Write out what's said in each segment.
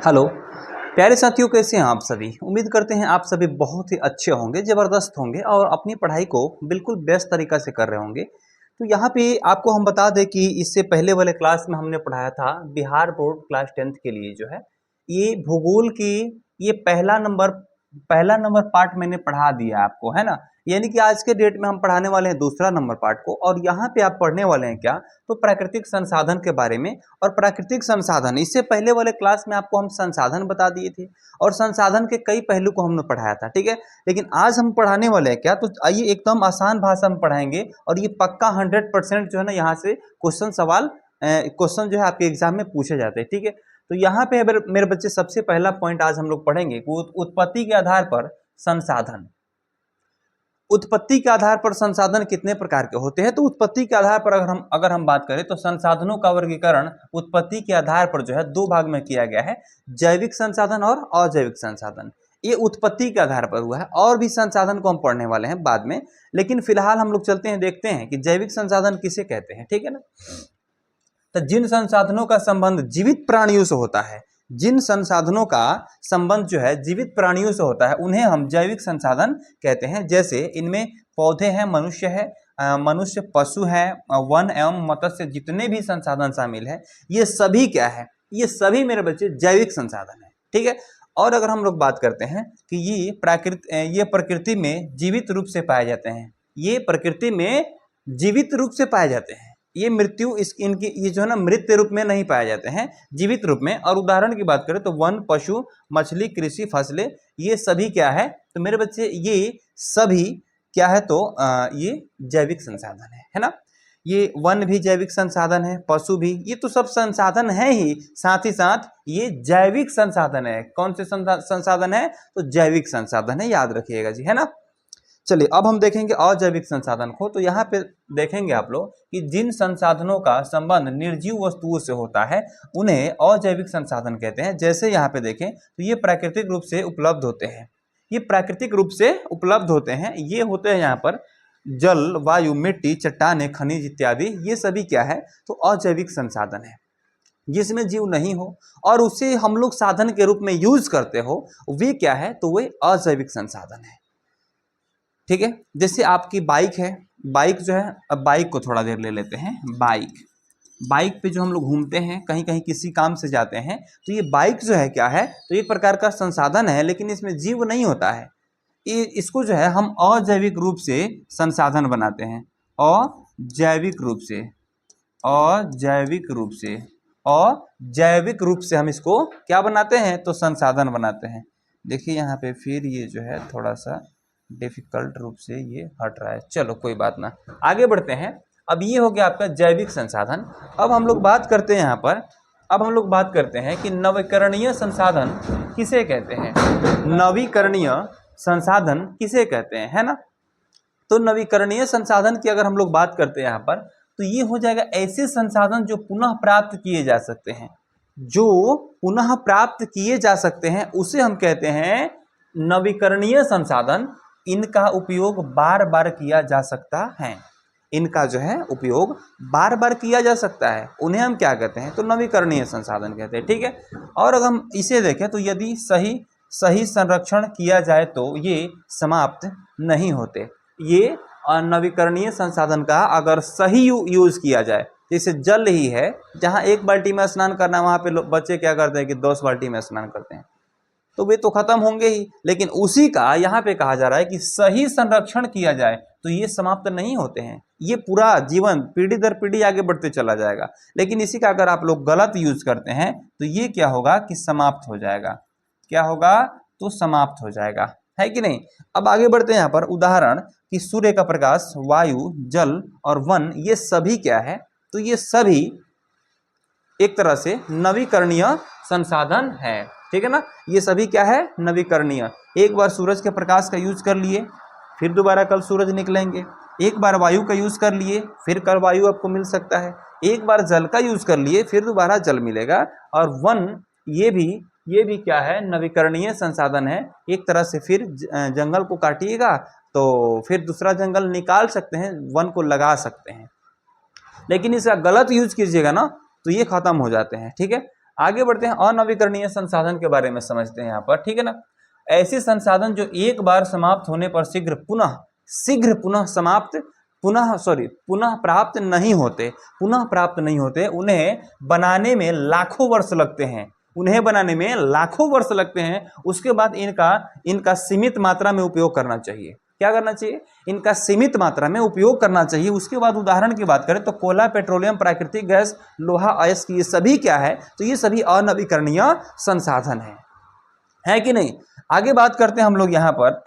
Hello प्यारे साथियों, कैसे हैं आप सभी। उम्मीद करते हैं आप सभी बहुत ही अच्छे होंगे, ज़बरदस्त होंगे और अपनी पढ़ाई को बिल्कुल बेस्ट तरीक़ा से कर रहे होंगे। तो यहाँ पे आपको हम बता दें कि इससे पहले वाले क्लास में हमने पढ़ाया था बिहार बोर्ड क्लास 10th के लिए जो है ये भूगोल की ये पहला नंबर पार्ट मैंने पढ़ा दिया आपको, है ना। यानी कि आज के डेट में हम पढ़ाने वाले हैं दूसरा नंबर पार्ट को, और यहाँ पे आप पढ़ने वाले हैं क्या, तो प्राकृतिक संसाधन के बारे में। और प्राकृतिक संसाधन, इससे पहले वाले क्लास में आपको हम संसाधन बता दिए थे और संसाधन के कई पहलू को हमने पढ़ाया था, ठीक है। लेकिन आज हम पढ़ाने वाले हैं क्या, तो आइए एकदम आसान भाषा में पढ़ाएंगे और ये पक्का 100% जो है ना यहाँ से क्वेश्चन जो है आपके एग्जाम में पूछे जाते हैं, ठीक है। तो यहाँ पे अगर मेरे बच्चे सबसे पहला पॉइंट आज हम लोग पढ़ेंगे उत्पत्ति के आधार पर संसाधन। उत्पत्ति के आधार पर संसाधन कितने प्रकार के होते हैं, तो उत्पत्ति के आधार पर अगर हम बात करें तो संसाधनों का वर्गीकरण उत्पत्ति के आधार पर जो है दो भाग में किया गया है, जैविक संसाधन और अजैविक संसाधन। ये उत्पत्ति के आधार पर हुआ है, और भी संसाधन को हम पढ़ने वाले हैं बाद में, लेकिन फिलहाल हम लोग चलते हैं, देखते हैं कि जैविक संसाधन किसे कहते हैं, ठीक है ना। तो जिन संसाधनों का संबंध जीवित प्राणियों से होता है, जिन संसाधनों का संबंध जो है जीवित प्राणियों से होता है उन्हें हम जैविक संसाधन कहते हैं। जैसे इनमें पौधे हैं, मनुष्य है, मनुष्य, पशु है, वन एवं मत्स्य, जितने भी संसाधन शामिल है ये सभी क्या है, ये सभी मेरे बच्चे जैविक संसाधन है, ठीक है। और अगर हम लोग बात करते हैं कि ये प्रकृति में जीवित रूप से पाए जाते हैं, ये प्रकृति में जीवित रूप से पाए जाते हैं, ये मृत्यु इनकी ये जो है ना मृत रूप में नहीं पाए जाते हैं, जीवित रूप में। और उदाहरण की बात करें तो वन, पशु, मछली, कृषि, फसलें, ये सभी क्या है, तो मेरे बच्चे ये सभी क्या है, तो ये जैविक संसाधन है ना। ये वन भी जैविक संसाधन है, पशु भी, ये तो सब संसाधन है ही, साथ ही साथ ये जैविक संसाधन है। कौन से संसाधन है, तो जैविक संसाधन है, याद रखिएगा जी, है ना। चलिए अब हम देखेंगे अजैविक संसाधन को। तो यहाँ पे देखेंगे आप लोग कि जिन संसाधनों का संबंध निर्जीव वस्तुओं से होता है उन्हें अजैविक संसाधन कहते हैं। जैसे यहाँ पे देखें तो ये प्राकृतिक रूप से उपलब्ध होते हैं, ये प्राकृतिक रूप से उपलब्ध होते हैं, ये होते हैं यहाँ पर जल, वायु, मिट्टी, चट्टानें, खनिज इत्यादि, ये सभी क्या है, तो अजैविक संसाधन है। जिसमें जीव नहीं हो और उसे हम लोग साधन के रूप में यूज करते हो, वे क्या है, तो वे अजैविक संसाधन है, ठीक है। जैसे आपकी बाइक है, बाइक जो है, अब बाइक को थोड़ा देर ले लेते हैं। बाइक पे जो हम लोग घूमते हैं, कहीं कहीं किसी काम से जाते हैं, तो ये बाइक जो है क्या है, तो एक प्रकार का संसाधन है, लेकिन इसमें जीव नहीं होता है। इसको जो है हम अजैविक रूप से संसाधन बनाते हैं, अजैविक रूप से, अजैविक रूप से, अजैविक रूप से हम इसको क्या बनाते हैं, तो संसाधन बनाते हैं। देखिए यहाँ पे फिर ये जो है थोड़ा सा डिफिकल्ट रूप से ये हट रहा है, चलो कोई बात ना, आगे बढ़ते हैं। अब ये हो गया आपका जैविक संसाधन। अब हम लोग बात करते हैं यहाँ पर, अब हम लोग बात करते हैं कि नवीकरणीय संसाधन किसे कहते हैं, नवीकरणीय संसाधन किसे कहते हैं, है ना। तो नवीकरणीय संसाधन की अगर हम लोग बात करते हैं यहाँ पर, तो ये हो जाएगा ऐसे संसाधन जो पुनः प्राप्त किए जा सकते हैं, जो पुनः प्राप्त किए जा सकते हैं उसे हम कहते हैं नवीकरणीय संसाधन। इनका उपयोग बार बार किया जा सकता है, इनका जो है उपयोग बार बार किया जा सकता है, उन्हें हम क्या कहते हैं, तो नवीकरणीय संसाधन कहते हैं, ठीक है। और अगर हम इसे देखें तो यदि सही संरक्षण किया जाए तो ये समाप्त नहीं होते। ये नवीकरणीय संसाधन का अगर सही यूज किया जाए, जैसे जल ही है, जहाँ एक बाल्टी में स्नान करना, वहाँ पे बच्चे क्या करते हैं कि 10 बाल्टी में स्नान करते हैं, तो वे तो खत्म होंगे ही, लेकिन उसी का यहाँ पे कहा जा रहा है कि सही संरक्षण किया जाए तो ये समाप्त नहीं होते हैं, ये पूरा जीवन पीढ़ी दर पीढ़ी आगे बढ़ते चला जाएगा। लेकिन इसी का अगर आप लोग गलत यूज करते हैं तो ये क्या होगा कि समाप्त हो जाएगा, क्या होगा, तो समाप्त हो जाएगा, है कि नहीं। अब आगे बढ़ते हैं यहाँ पर, उदाहरण कि सूर्य का प्रकाश, वायु, जल और वन, ये सभी क्या है, तो ये सभी एक तरह से नवीकरणीय संसाधन है, ठीक है ना। ये सभी क्या है, नवीकरणीय। एक बार सूरज के प्रकाश का यूज कर लिए, फिर दोबारा कल सूरज निकलेंगे। एक बार वायु का यूज कर लिए, फिर कल वायु आपको मिल सकता है। एक बार जल का यूज कर लिए, फिर दोबारा जल मिलेगा। और वन, ये भी क्या है, नवीकरणीय संसाधन है। एक तरह से फिर जंगल को काटिएगा तो फिर दूसरा जंगल निकाल सकते हैं, वन को लगा सकते हैं, लेकिन इसका गलत यूज कीजिएगा ना तो ये खत्म हो जाते हैं, ठीक है। आगे बढ़ते हैं, अनवीकरणीय संसाधन के बारे में समझते हैं यहाँ पर, ठीक है ना। ऐसे संसाधन जो एक बार समाप्त होने पर पुनः प्राप्त नहीं होते, उन्हें बनाने में लाखों वर्ष लगते हैं। उसके बाद इनका सीमित मात्रा में उपयोग करना चाहिए। क्या करना चाहिए? इनका सीमित मात्रा में उपयोग करना चाहिए। उसके बाद उदाहरण की बात करें तो कोयला, पेट्रोलियम, प्राकृतिक गैस, लोहा, अयस्क, ये सभी क्या है? तो ये सभी अनवीकरणीय संसाधन है कि नहीं। आगे बात करते हैं हम लोग यहाँ पर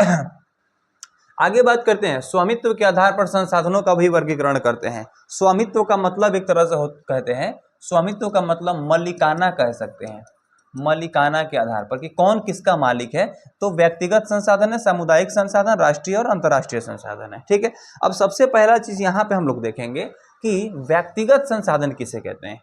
आगे बात करते हैं, स्वामित्व के आधार पर संसाधनों का भी वर्गीकरण करते हैं। स्वामित्व का मतलब एक तरह से कहते हैं, स्वामित्व का मतलब मलिकाना कह सकते हैं, मलिकाना के आधार पर कि कौन किसका मालिक है। तो व्यक्तिगत संसाधन है, सामुदायिक संसाधन, राष्ट्रीय और अंतर्राष्ट्रीय संसाधन है, ठीक है। अब सबसे पहला चीज यहाँ पे हम लोग देखेंगे कि व्यक्तिगत संसाधन किसे कहते हैं,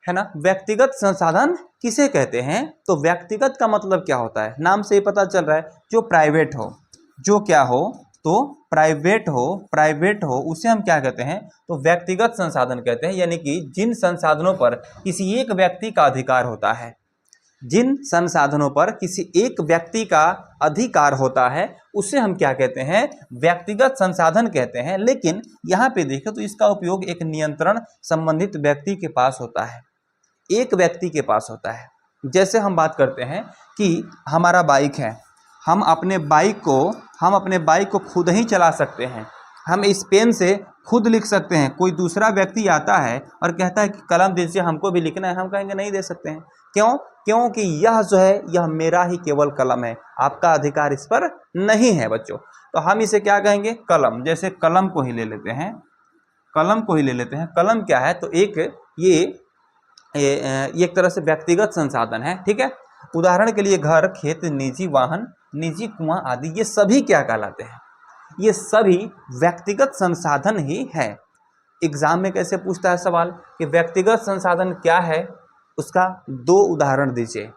है ना। व्यक्तिगत संसाधन किसे कहते हैं? तो व्यक्तिगत का मतलब क्या होता है? नाम से ही पता चल रहा है, जो प्राइवेट हो, जो क्या हो, तो प्राइवेट हो, उसे हम क्या कहते हैं? तो व्यक्तिगत संसाधन कहते हैं। यानी कि जिन संसाधनों पर किसी एक व्यक्ति का अधिकार होता है, जिन संसाधनों पर किसी एक व्यक्ति का अधिकार होता है, उसे हम क्या कहते हैं? व्यक्तिगत संसाधन कहते हैं। लेकिन यहाँ पे देखें तो इसका उपयोग एक नियंत्रण संबंधित व्यक्ति के पास होता है, एक व्यक्ति के पास होता है। जैसे हम बात करते हैं कि हमारा बाइक है, हम अपने बाइक को खुद ही चला सकते हैं, हम इस पेन से खुद लिख सकते हैं। कोई दूसरा व्यक्ति आता है और कहता है कि कलम दीजिए, हमको भी लिखना है, हम कहेंगे नहीं दे सकते हैं। क्यों? क्योंकि यह जो है, यह मेरा ही केवल कलम है, आपका अधिकार इस पर नहीं है बच्चों। तो हम इसे क्या कहेंगे? कलम। जैसे कलम को ही ले लेते हैं, कलम क्या है? तो ये एक तरह से व्यक्तिगत संसाधन है, ठीक है। उदाहरण के लिए घर, खेत, निजी वाहन, निजी कुआं आदि, ये सभी क्या कहलाते हैं? ये सभी व्यक्तिगत संसाधन ही है। एग्जाम में कैसे पूछता है सवाल कि व्यक्तिगत संसाधन क्या है, उसका 2 उदाहरण दीजिए।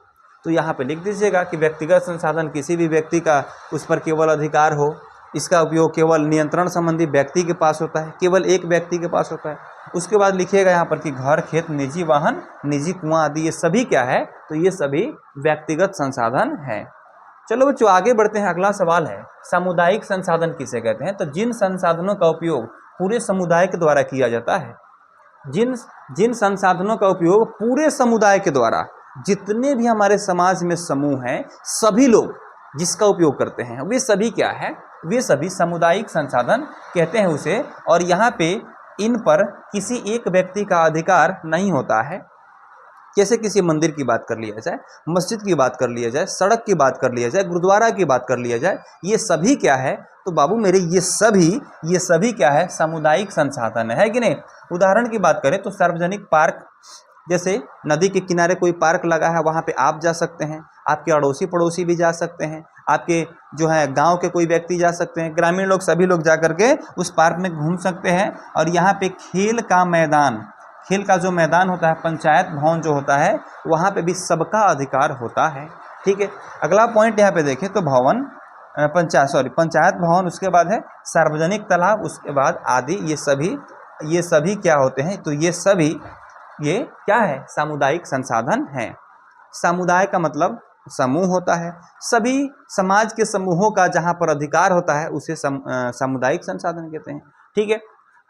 तो यहाँ पे लिख दीजिएगा कि व्यक्तिगत संसाधन किसी भी व्यक्ति का उस पर केवल अधिकार हो, इसका उपयोग केवल नियंत्रण संबंधी व्यक्ति के पास होता है, केवल एक व्यक्ति के पास होता है। उसके बाद लिखिएगा यहाँ पर कि घर, खेत, निजी वाहन, निजी कुआं आदि, ये सभी क्या है? तो ये सभी व्यक्तिगत संसाधन है। चलो बच्चों आगे बढ़ते हैं। अगला सवाल है, सामुदायिक संसाधन किसे कहते हैं? तो जिन संसाधनों का उपयोग पूरे समुदाय के द्वारा किया जाता है, जिन संसाधनों का उपयोग पूरे समुदाय के द्वारा, जितने भी हमारे समाज में समूह हैं, सभी लोग जिसका उपयोग करते हैं, वे सभी क्या है? वे सभी सामुदायिक संसाधन कहते हैं उसे। और यहाँ पे इन पर किसी एक व्यक्ति का अधिकार नहीं होता है। जैसे किसी मंदिर की बात कर लिया जाए, मस्जिद की बात कर लिया जाए, सड़क की बात कर लिया जाए, गुरुद्वारा की बात कर लिया जाए, ये सभी क्या है? तो बाबू मेरे ये सभी क्या है? सामुदायिक संसाधन है कि नहीं। उदाहरण की बात करें तो सार्वजनिक पार्क, जैसे नदी के किनारे कोई पार्क लगा है, वहाँ पे आप जा सकते हैं, आपके अड़ोसी पड़ोसी भी जा सकते हैं, आपके जो है गांव के कोई व्यक्ति जा सकते हैं, ग्रामीण लोग सभी लोग जा करके उस पार्क में घूम सकते हैं। और यहाँ पे खेल का जो मैदान होता है, पंचायत भवन जो होता है, वहाँ पे भी सबका अधिकार होता है, ठीक है। अगला पॉइंट यहाँ पे देखें तो पंचायत भवन, उसके बाद है सार्वजनिक तालाब, उसके बाद आदि, ये सभी क्या होते हैं? तो ये क्या है? सामुदायिक संसाधन है। समुदाय का मतलब समूह होता है, सभी समाज के समूहों का जहाँ पर अधिकार होता है उसे सामुदायिक संसाधन कहते हैं, ठीक है।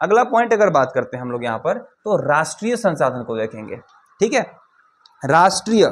अगला पॉइंट अगर बात करते हैं हम लोग यहाँ पर, तो राष्ट्रीय संसाधन को देखेंगे, ठीक है। राष्ट्रीय,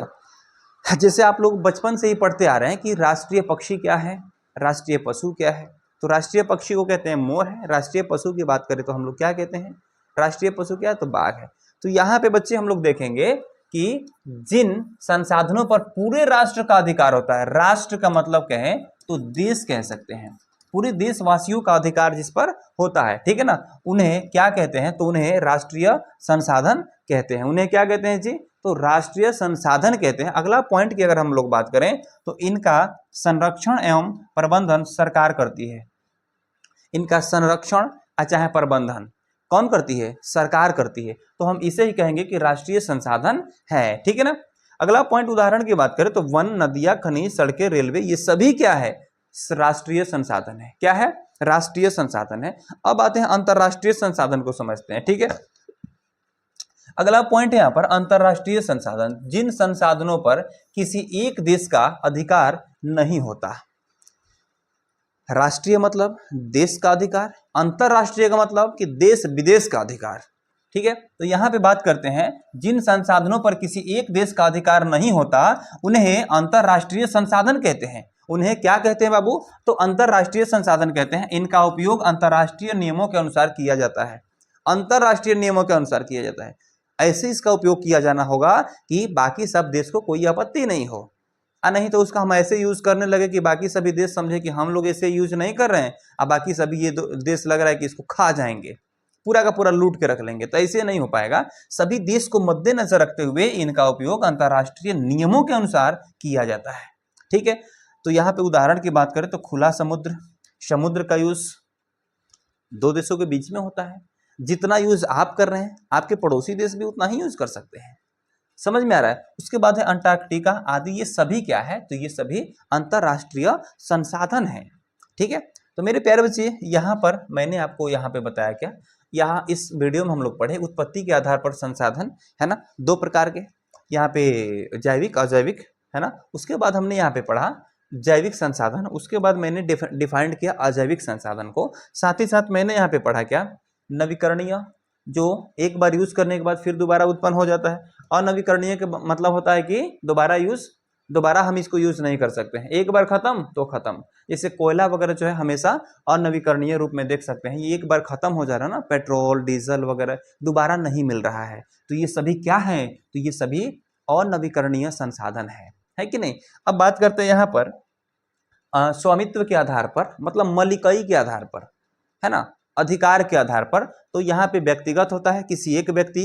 जैसे आप लोग बचपन से ही पढ़ते आ रहे हैं कि राष्ट्रीय पक्षी क्या है, राष्ट्रीय पशु क्या है। तो राष्ट्रीय पक्षी को कहते हैं मोर है। राष्ट्रीय पशु की बात करें तो हम लोग क्या कहते हैं? राष्ट्रीय पशु क्या है? तो बाघ है। तो यहाँ पे बच्चे हम लोग देखेंगे कि जिन संसाधनों पर पूरे राष्ट्र का अधिकार होता है, राष्ट्र का मतलब कहें तो देश कह सकते हैं, पूरे देशवासियों का अधिकार जिस पर होता है, ठीक है ना, उन्हें क्या कहते हैं? तो उन्हें राष्ट्रीय संसाधन कहते हैं। उन्हें क्या कहते हैं जी? तो राष्ट्रीय संसाधन कहते हैं। अगला पॉइंट की अगर हम लोग बात करें तो इनका संरक्षण एवं प्रबंधन सरकार करती है। इनका संरक्षण चाहे प्रबंधन कौन करती है? सरकार करती है। तो हम इसे ही कहेंगे कि राष्ट्रीय संसाधन है, ठीक है ना। अगला पॉइंट उदाहरण की बात करें तो वन, नदियां, खनिज, सड़कें, रेलवे, ये सभी क्या है? राष्ट्रीय संसाधन है। क्या है? राष्ट्रीय संसाधन है। अब आते हैं अंतरराष्ट्रीय संसाधन को समझते हैं, ठीक है। अगला पॉइंट है यहाँ पर अंतरराष्ट्रीय संसाधन, जिन संसाधनों पर किसी एक देश का अधिकार नहीं होता। राष्ट्रीय मतलब देश का अधिकार, अंतरराष्ट्रीय का मतलब कि देश विदेश का अधिकार। ठीक है, तो यहां पे बात करते हैं जिन संसाधनों पर किसी एक देश का अधिकार नहीं होता उन्हें अंतरराष्ट्रीय संसाधन कहते हैं। उन्हें क्या कहते हैं बाबू? तो अंतरराष्ट्रीय संसाधन कहते हैं। इनका उपयोग अंतरराष्ट्रीय नियमों के अनुसार किया जाता है। अंतरराष्ट्रीय नियमों के अनुसार किया जाता है। ऐसे इसका उपयोग किया जाना होगा कि बाकी सब देश को कोई आपत्ति नहीं हो, नहीं तो उसका हम ऐसे यूज करने लगे कि बाकी सभी देश समझे कि हम लोग ऐसे यूज नहीं कर रहे हैं, अब बाकी सभी ये देश लग रहा है कि इसको खा जाएंगे, पूरा का पूरा लूट के रख लेंगे। तो ऐसे नहीं हो पाएगा। सभी देश को मद्देनजर रखते हुए इनका उपयोग अंतरराष्ट्रीय नियमों के अनुसार किया जाता है। ठीक है, तो यहाँ पे उदाहरण की बात करें तो खुला समुद्र, समुद्र का यूज दो देशों के बीच में होता है। जितना यूज आप कर रहे हैं आपके पड़ोसी देश भी उतना ही यूज कर सकते हैं। समझ में आ रहा है? उसके बाद है अंटार्कटिका आदि। ये सभी क्या है? तो ये सभी अंतरराष्ट्रीय संसाधन है। ठीक है, तो मेरे प्यारे बच्चे यहाँ पर मैंने आपको यहाँ पे बताया क्या, यहाँ इस वीडियो में हम लोग पढ़े उत्पत्ति के आधार पर संसाधन, है ना, दो प्रकार के, यहाँ पे जैविक अजैविक, है ना। उसके बाद हमने यहाँ पे पढ़ा जैविक संसाधन, उसके बाद मैंने डिफाइंड किया अजैविक संसाधन को। साथ ही साथ मैंने यहाँ पे पढ़ा क्या, नवीकरणीय, जो एक बार यूज करने के बाद फिर दोबारा उत्पन्न हो जाता है। अनवीकरणीय के मतलब होता है कि दोबारा हम इसको यूज नहीं कर सकते हैं, एक बार खत्म तो खत्म। जैसे कोयला वगैरह जो है हमेशा अनवीकरणीय रूप में देख सकते हैं, ये एक बार खत्म हो जा रहा है ना, पेट्रोल डीजल वगैरह दोबारा नहीं मिल रहा है। तो ये सभी क्या है? तो ये सभी अनवीकरणीय संसाधन है कि नहीं। अब बात करते हैं यहाँ पर स्वामित्व के आधार पर, मतलब मलिकई के आधार पर, है ना, अधिकार के आधार पर। तो यहाँ पे व्यक्तिगत होता है, किसी एक व्यक्ति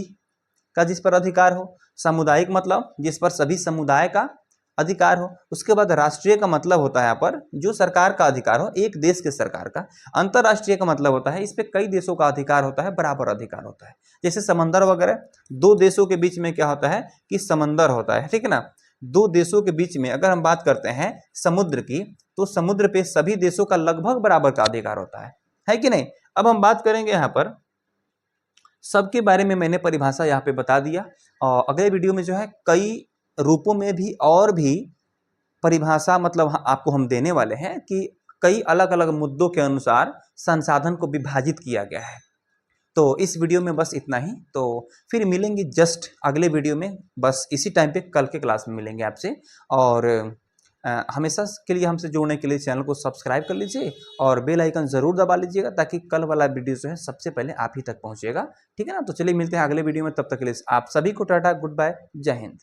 का जिस पर अधिकार हो। सामुदायिक मतलब जिस पर सभी समुदाय का अधिकार हो। उसके बाद राष्ट्रीय का मतलब होता है यहाँ पर जो सरकार का अधिकार हो, एक देश के सरकार का। अंतरराष्ट्रीय का मतलब होता है इस पे कई देशों का अधिकार होता है, बराबर अधिकार होता है। जैसे समंदर वगैरह, दो देशों के बीच में क्या होता है कि समंदर होता है, ठीक है ना। दो देशों के बीच में अगर हम बात करते हैं समुद्र की, तो समुद्र पे सभी देशों का लगभग बराबर का अधिकार होता है कि नहीं। अब हम बात करेंगे यहाँ पर सबके बारे में, मैंने परिभाषा यहाँ पे बता दिया, और अगले वीडियो में जो है कई रूपों में भी और भी परिभाषा मतलब आपको हम देने वाले हैं कि कई अलग अलग मुद्दों के अनुसार संसाधन को विभाजित किया गया है। तो इस वीडियो में बस इतना ही, तो फिर मिलेंगे जस्ट अगले वीडियो में, बस इसी टाइम पे कल के क्लास में मिलेंगे आपसे। और हमेशा के लिए हमसे जुड़ने के लिए चैनल को सब्सक्राइब कर लीजिए और बेल आइकन जरूर दबा लीजिएगा, ताकि कल वाला वीडियो जो है सबसे पहले आप ही तक पहुंचेगा। ठीक है ना, तो चलिए मिलते हैं अगले वीडियो में, तब तक के लिए आप सभी को टाटा, गुड बाय, जय हिंद।